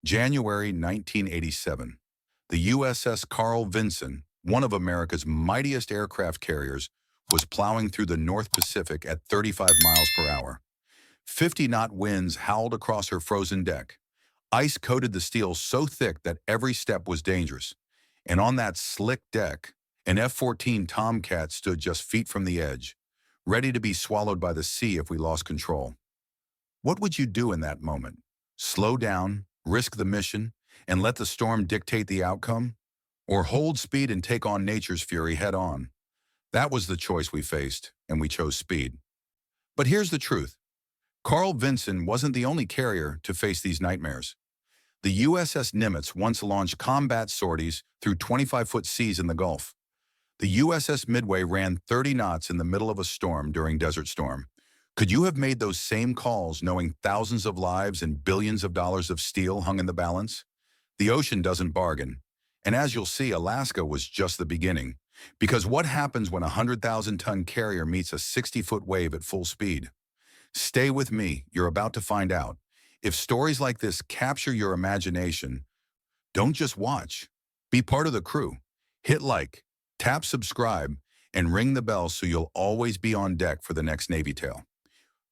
January 1987. The USS Carl Vinson, one of America's mightiest aircraft carriers, was plowing through the North Pacific at 35 miles per hour. 50-knot winds howled across her frozen deck. Ice coated the steel so thick that every step was dangerous. And on that slick deck, an F-14 Tomcat stood just feet from the edge, ready to be swallowed by the sea if we lost control. What would you do in that moment? Slow down, risk the mission, and let the storm dictate the outcome? Or hold speed and take on nature's fury head on? That was the choice we faced, and we chose speed. But here's the truth. Carl Vinson wasn't the only carrier to face these nightmares. The USS Nimitz once launched combat sorties through 25-foot seas in the Gulf. The USS Midway ran 30 knots in the middle of a storm during Desert Storm. Could you have made those same calls knowing thousands of lives and billions of dollars of steel hung in the balance? The ocean doesn't bargain. And as you'll see, Alaska was just the beginning. Because what happens when a 100,000-ton carrier meets a 60-foot wave at full speed? Stay with me, you're about to find out. If stories like this capture your imagination, don't just watch. Be part of the crew. Hit like, tap subscribe, and ring the bell so you'll always be on deck for the next Navy Tale.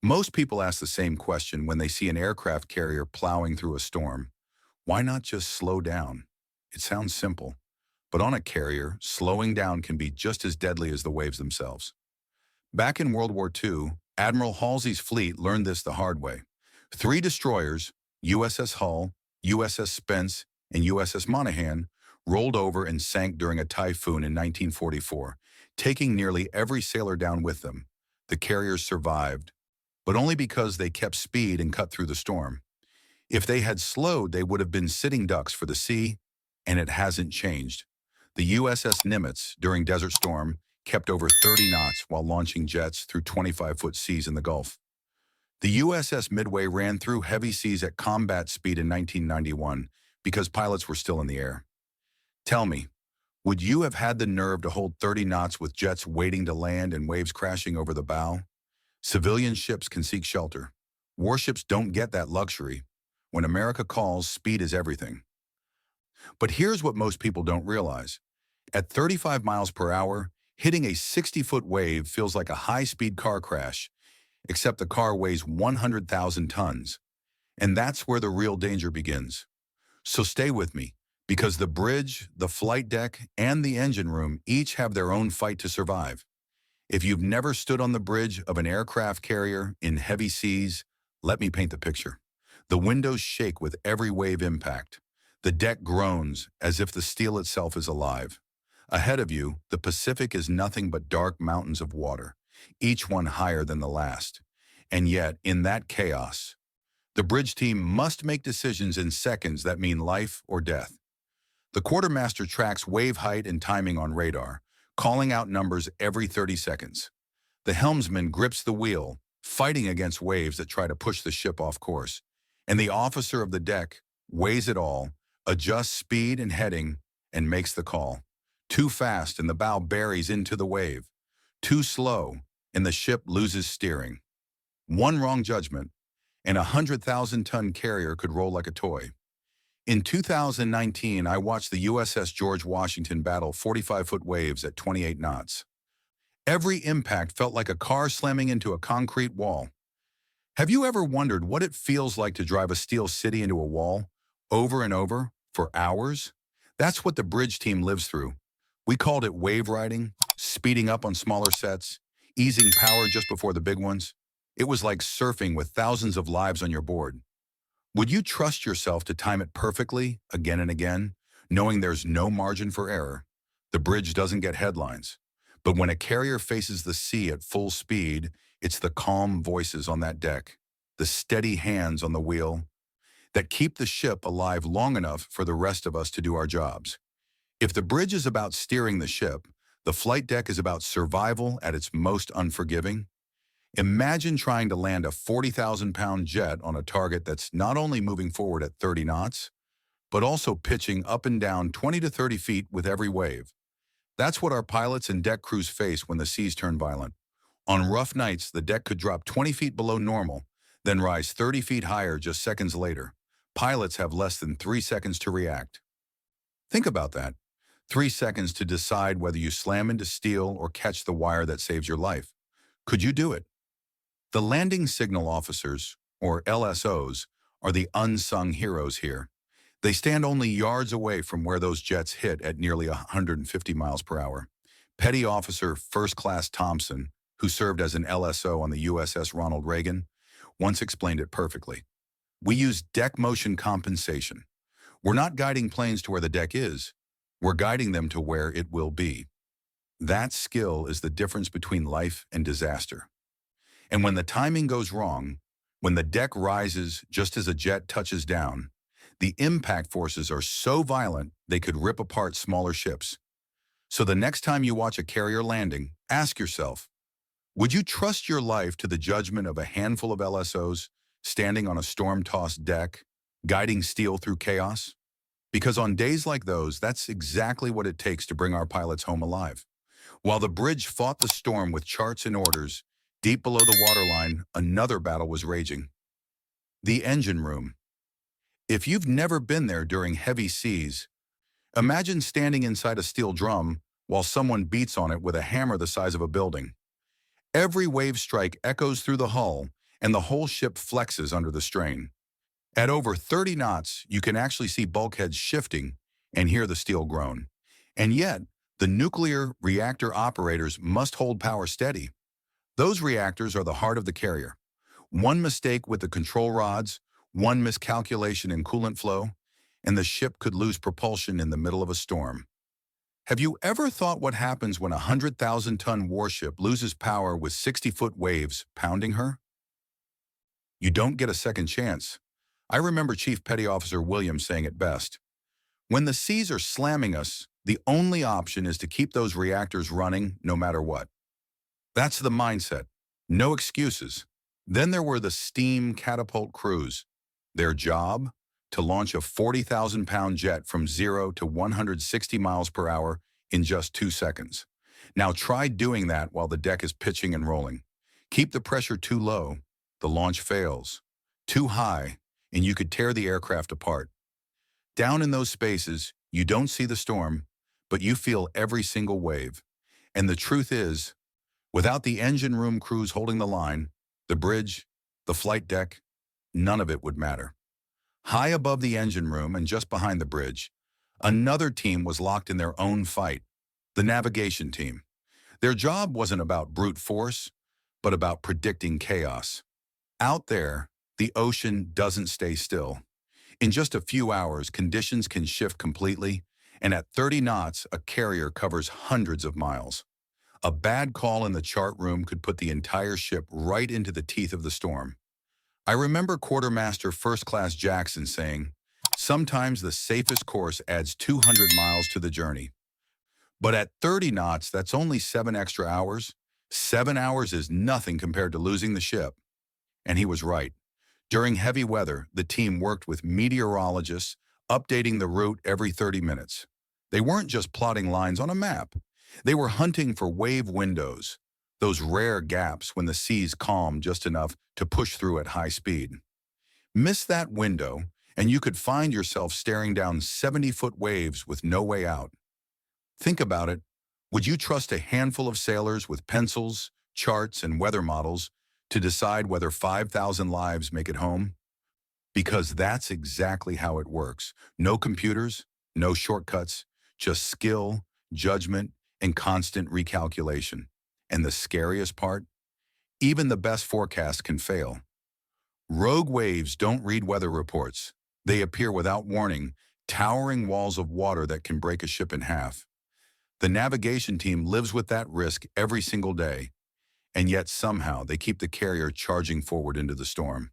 Most people ask the same question when they see an aircraft carrier plowing through a storm. Why not just slow down? It sounds simple, but on a carrier, slowing down can be just as deadly as the waves themselves. Back in World War II, Admiral Halsey's fleet learned this the hard way. 3 destroyers, USS Hull, USS Spence, and USS Monaghan, rolled over and sank during a typhoon in 1944, taking nearly every sailor down with them. The carriers survived, but only because they kept speed and cut through the storm. If they had slowed, they would have been sitting ducks for the sea, and it hasn't changed. The USS Nimitz, during Desert Storm, kept over 30 knots while launching jets through 25-foot seas in the Gulf. The USS Midway ran through heavy seas at combat speed in 1991 because pilots were still in the air. Tell me, would you have had the nerve to hold 30 knots with jets waiting to land and waves crashing over the bow? Civilian ships can seek shelter. Warships don't get that luxury. When America calls, speed is everything. But here's what most people don't realize. At 35 miles per hour, hitting a 60-foot wave feels like a high-speed car crash, except the car weighs 100,000 tons. And that's where the real danger begins. So stay with me, because the bridge, the flight deck, and the engine room each have their own fight to survive. If you've never stood on the bridge of an aircraft carrier in heavy seas, let me paint the picture. The windows shake with every wave impact. The deck groans as if the steel itself is alive. Ahead of you, the Pacific is nothing but dark mountains of water, each one higher than the last. And yet, in that chaos, the bridge team must make decisions in seconds that mean life or death. The quartermaster tracks wave height and timing on radar, calling out numbers every 30 seconds. The helmsman grips the wheel, fighting against waves that try to push the ship off course. And the officer of the deck weighs it all, adjusts speed and heading, and makes the call. Too fast and the bow buries into the wave. Too slow and the ship loses steering. One wrong judgment, and a 100,000-ton carrier could roll like a toy. In 2019, I watched the USS George Washington battle 45-foot waves at 28 knots. Every impact felt like a car slamming into a concrete wall. Have you ever wondered what it feels like to drive a steel city into a wall, over and over, for hours? That's what the bridge team lives through. We called it wave riding, speeding up on smaller sets, easing power just before the big ones. It was like surfing with thousands of lives on your board. Would you trust yourself to time it perfectly, again and again, knowing there's no margin for error? The bridge doesn't get headlines. But when a carrier faces the sea at full speed, it's the calm voices on that deck, the steady hands on the wheel, that keep the ship alive long enough for the rest of us to do our jobs. If the bridge is about steering the ship, the flight deck is about survival at its most unforgiving. Imagine trying to land a 40,000-pound jet on a target that's not only moving forward at 30 knots, but also pitching up and down 20 to 30 feet with every wave. That's what our pilots and deck crews face when the seas turn violent. On rough nights, the deck could drop 20 feet below normal, then rise 30 feet higher just seconds later. Pilots have less than 3 seconds to react. Think about that. 3 seconds to decide whether you slam into steel or catch the wire that saves your life. Could you do it? The landing signal officers, or LSOs, are the unsung heroes here. They stand only yards away from where those jets hit at nearly 150 miles per hour. Petty Officer First Class Thompson, who served as an LSO on the USS Ronald Reagan, once explained it perfectly. We use deck motion compensation. We're not guiding planes to where the deck is. We're guiding them to where it will be. That skill is the difference between life and disaster. And when the timing goes wrong, when the deck rises just as a jet touches down, the impact forces are so violent they could rip apart smaller ships. So the next time you watch a carrier landing, ask yourself, would you trust your life to the judgment of a handful of LSOs standing on a storm-tossed deck, guiding steel through chaos? Because on days like those, that's exactly what it takes to bring our pilots home alive. While the bridge fought the storm with charts and orders, deep below the waterline, another battle was raging. The engine room. If you've never been there during heavy seas, imagine standing inside a steel drum while someone beats on it with a hammer the size of a building. Every wave strike echoes through the hull, and the whole ship flexes under the strain. At over 30 knots, you can actually see bulkheads shifting and hear the steel groan. And yet, the nuclear reactor operators must hold power steady. Those reactors are the heart of the carrier. One mistake with the control rods, one miscalculation in coolant flow, and the ship could lose propulsion in the middle of a storm. Have you ever thought what happens when a 100,000-ton warship loses power with 60-foot waves pounding her? You don't get a second chance. I remember Chief Petty Officer Williams saying it best. When the seas are slamming us, the only option is to keep those reactors running no matter what. That's the mindset. No excuses. Then there were the steam catapult crews. Their job? To launch a 40,000-pound jet from 0 to 160 miles per hour in just 2 seconds. Now try doing that while the deck is pitching and rolling. Keep the pressure too low, the launch fails. Too high, and you could tear the aircraft apart. Down in those spaces, you don't see the storm, but you feel every single wave. And the truth is, without the engine room crews holding the line, the bridge, the flight deck, none of it would matter. High above the engine room and just behind the bridge, another team was locked in their own fight, the navigation team. Their job wasn't about brute force, but about predicting chaos. Out there, the ocean doesn't stay still. In just a few hours, conditions can shift completely, and at 30 knots, a carrier covers hundreds of miles. A bad call in the chart room could put the entire ship right into the teeth of the storm. I remember Quartermaster First Class Jackson saying, "Sometimes the safest course adds 200 miles to the journey." But at 30 knots, that's only 7 extra hours. 7 hours is nothing compared to losing the ship. And he was right. During heavy weather, the team worked with meteorologists, updating the route every 30 minutes. They weren't just plotting lines on a map. They were hunting for wave windows, those rare gaps when the seas calm just enough to push through at high speed. Miss that window, and you could find yourself staring down 70-foot waves with no way out. Think about it. Would you trust a handful of sailors with pencils, charts, and weather models to decide whether 5,000 lives make it home? Because that's exactly how it works. No computers, no shortcuts, just skill, judgment, and constant recalculation. And the scariest part? Even the best forecasts can fail. Rogue waves don't read weather reports. They appear without warning, towering walls of water that can break a ship in half. The navigation team lives with that risk every single day, and yet somehow they keep the carrier charging forward into the storm.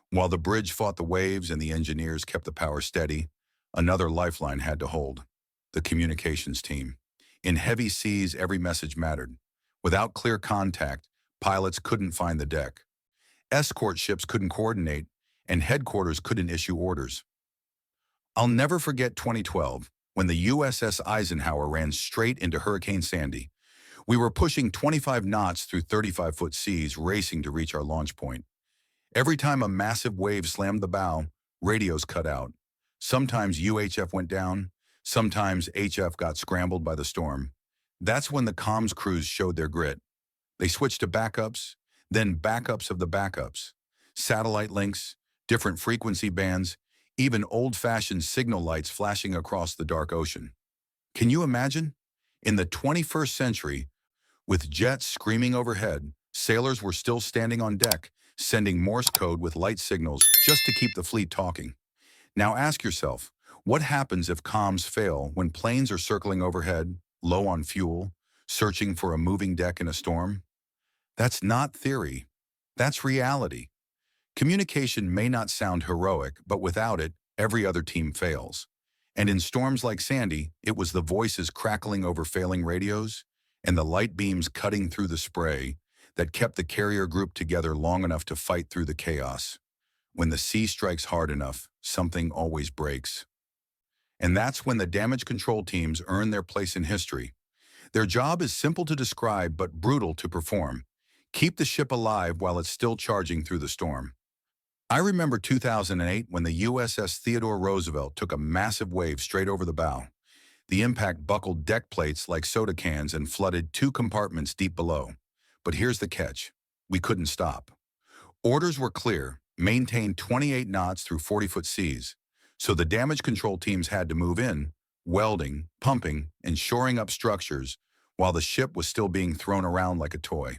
While the bridge fought the waves and the engineers kept the power steady, another lifeline had to hold: the communications team. In heavy seas, every message mattered. Without clear contact, pilots couldn't find the deck. Escort ships couldn't coordinate, and headquarters couldn't issue orders. I'll never forget 2012, when the USS Eisenhower ran straight into Hurricane Sandy. We were pushing 25 knots through 35-foot seas, racing to reach our launch point. Every time a massive wave slammed the bow, Radios cut out. Sometimes UHF went down. Sometimes HF got scrambled by the storm. That's when the comms crews showed their grit. They switched to backups, then backups of the backups. Satellite links, different frequency bands, even old-fashioned signal lights flashing across the dark ocean. Can you imagine? In the 21st century, with jets screaming overhead, sailors were still standing on deck, sending Morse code with light signals just to keep the fleet talking. Now ask yourself, what happens if comms fail when planes are circling overhead, low on fuel, searching for a moving deck in a storm? That's not theory. That's reality. Communication may not sound heroic, but without it, every other team fails. And in storms like Sandy, it was the voices crackling over failing radios and the light beams cutting through the spray that kept the carrier group together long enough to fight through the chaos. When the sea strikes hard enough, something always breaks. And that's when the damage control teams earn their place in history. Their job is simple to describe but brutal to perform. Keep the ship alive while it's still charging through the storm. I remember 2008 when the USS Theodore Roosevelt took a massive wave straight over the bow. The impact buckled deck plates like soda cans and flooded 2 compartments deep below. But here's the catch. We couldn't stop. Orders were clear: maintain 28 knots through 40-foot seas. So the damage control teams had to move in, welding, pumping, and shoring up structures while the ship was still being thrown around like a toy.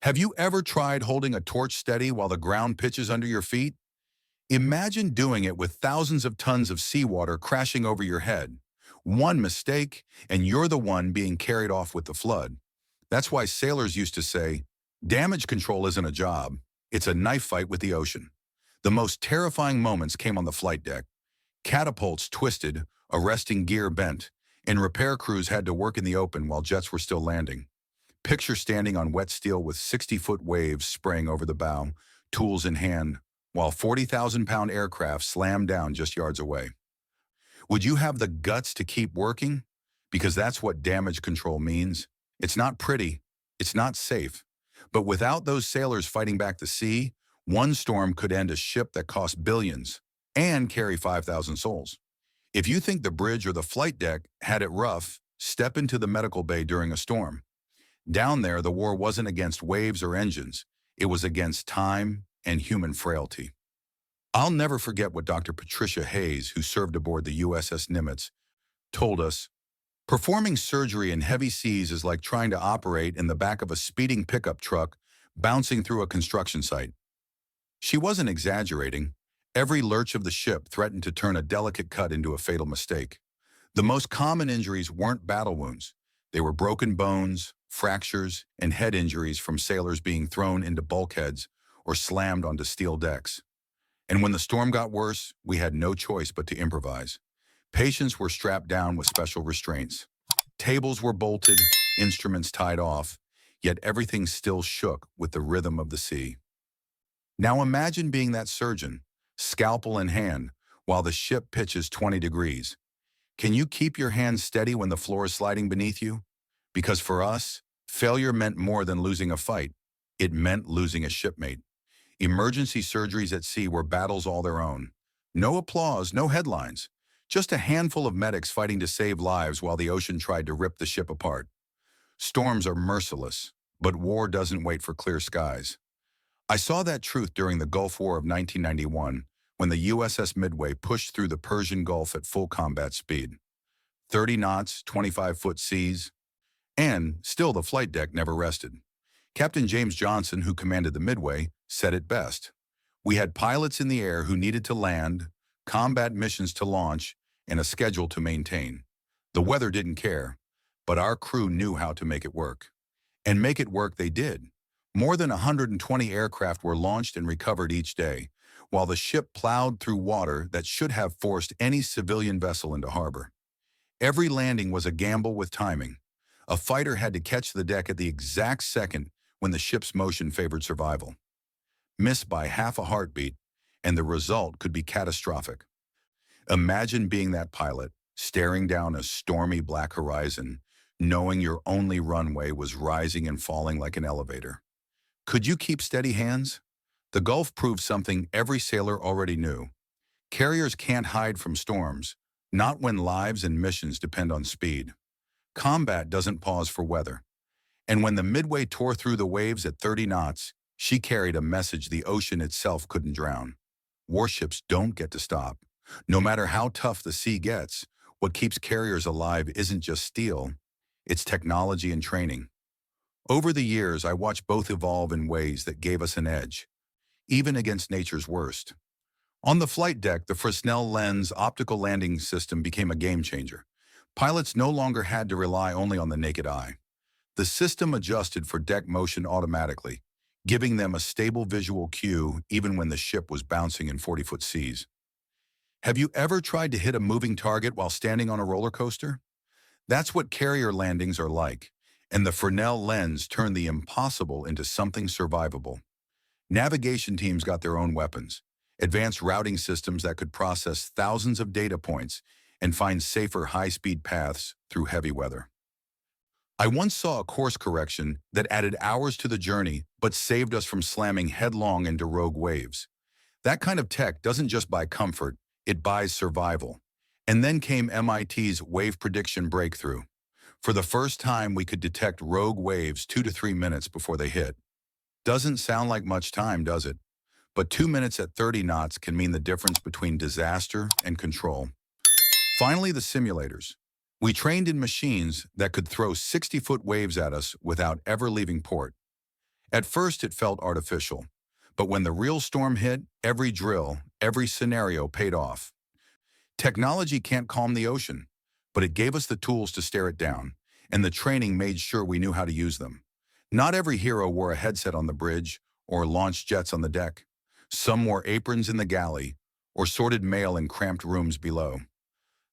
Have you ever tried holding a torch steady while the ground pitches under your feet? Imagine doing it with thousands of tons of seawater crashing over your head. One mistake, and you're the one being carried off with the flood. That's why sailors used to say, damage control isn't a job, it's a knife fight with the ocean. The most terrifying moments came on the flight deck. Catapults twisted, arresting gear bent, and repair crews had to work in the open while jets were still landing. Picture standing on wet steel with 60-foot waves spraying over the bow, tools in hand, while 40,000-pound aircraft slammed down just yards away. Would you have the guts to keep working? Because that's what damage control means. It's not pretty, it's not safe. But without those sailors fighting back the sea, one storm could end a ship that cost billions and carry 5,000 souls. If you think the bridge or the flight deck had it rough, step into the medical bay during a storm. Down there, the war wasn't against waves or engines. It was against time and human frailty. I'll never forget what Dr. Patricia Hayes, who served aboard the USS Nimitz, told us. Performing surgery in heavy seas is like trying to operate in the back of a speeding pickup truck bouncing through a construction site. She wasn't exaggerating. Every lurch of the ship threatened to turn a delicate cut into a fatal mistake. The most common injuries weren't battle wounds. They were broken bones, fractures, and head injuries from sailors being thrown into bulkheads or slammed onto steel decks. And when the storm got worse, we had no choice but to improvise. Patients were strapped down with special restraints. Tables were bolted, instruments tied off, yet everything still shook with the rhythm of the sea. Now imagine being that surgeon, scalpel in hand, while the ship pitches 20 degrees. Can you keep your hands steady when the floor is sliding beneath you? Because for us, failure meant more than losing a fight. It meant losing a shipmate. Emergency surgeries at sea were battles all their own. No applause, no headlines. Just a handful of medics fighting to save lives while the ocean tried to rip the ship apart. Storms are merciless, but war doesn't wait for clear skies. I saw that truth during the Gulf War of 1991 when the USS Midway pushed through the Persian Gulf at full combat speed. 30 knots, 25-foot seas, and still the flight deck never rested. Captain James Johnson, who commanded the Midway, said it best. We had pilots in the air who needed to land, combat missions to launch, and a schedule to maintain. The weather didn't care, but our crew knew how to make it work. And make it work they did. More than 120 aircraft were launched and recovered each day, while the ship plowed through water that should have forced any civilian vessel into harbor. Every landing was a gamble with timing. A fighter had to catch the deck at the exact second when the ship's motion favored survival. Miss by half a heartbeat, and the result could be catastrophic. Imagine being that pilot, staring down a stormy black horizon, knowing your only runway was rising and falling like an elevator. Could you keep steady hands? The Gulf proved something every sailor already knew. Carriers can't hide from storms, not when lives and missions depend on speed. Combat doesn't pause for weather. And when the Midway tore through the waves at 30 knots, she carried a message the ocean itself couldn't drown. Warships don't get to stop. No matter how tough the sea gets, what keeps carriers alive isn't just steel, it's technology and training. Over the years, I watched both evolve in ways that gave us an edge, even against nature's worst. On the flight deck, the Fresnel lens optical landing system became a game changer. Pilots no longer had to rely only on the naked eye. The system adjusted for deck motion automatically, giving them a stable visual cue even when the ship was bouncing in 40-foot seas. Have you ever tried to hit a moving target while standing on a roller coaster? That's what carrier landings are like, and the Fresnel lens turned the impossible into something survivable. Navigation teams got their own weapons, advanced routing systems that could process thousands of data points and find safer high-speed paths through heavy weather. I once saw a course correction that added hours to the journey but saved us from slamming headlong into rogue waves. That kind of tech doesn't just buy comfort, it buys survival. And then came MIT's wave prediction breakthrough. For the first time, we could detect rogue waves 2 to 3 minutes before they hit. Doesn't sound like much time, does it? But 2 minutes at 30 knots can mean the difference between disaster and control. Finally, the simulators. We trained in machines that could throw 60-foot waves at us without ever leaving port. At first, it felt artificial. But when the real storm hit, every drill, every scenario paid off. Technology can't calm the ocean, but it gave us the tools to stare it down, and the training made sure we knew how to use them. Not every hero wore a headset on the bridge or launched jets on the deck. Some wore aprons in the galley or sorted mail in cramped rooms below.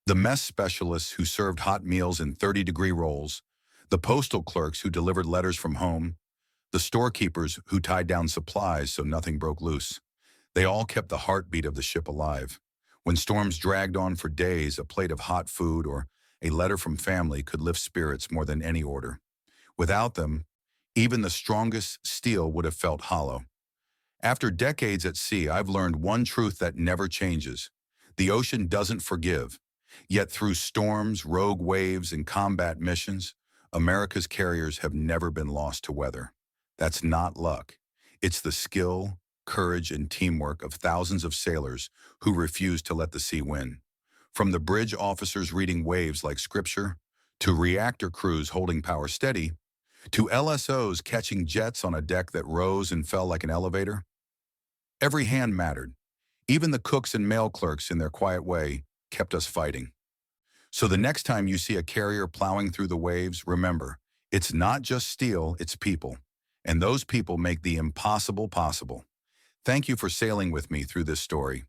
The mess specialists who served hot meals in 30-degree rolls, the postal clerks who delivered letters from home, the storekeepers who tied down supplies so nothing broke loose. They all kept the heartbeat of the ship alive. When storms dragged on for days, a plate of hot food or a letter from family could lift spirits more than any order. Without them, even the strongest steel would have felt hollow. After decades at sea, I've learned one truth that never changes. The ocean doesn't forgive. Yet through storms, rogue waves, and combat missions, America's carriers have never been lost to weather. That's not luck. It's the skill, courage, and teamwork of thousands of sailors who refuse to let the sea win. From the bridge officers reading waves like scripture, to reactor crews holding power steady, to LSOs catching jets on a deck that rose and fell like an elevator. Every hand mattered. Even the cooks and mail clerks in their quiet way kept us fighting. So the next time you see a carrier plowing through the waves, remember, it's not just steel, it's people. And those people make the impossible possible. Thank you for sailing with me through this story.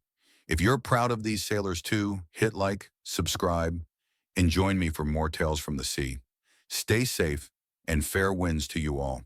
If you're proud of these sailors too, hit like, subscribe, and join me for more tales from the sea. Stay safe, and fair winds to you all.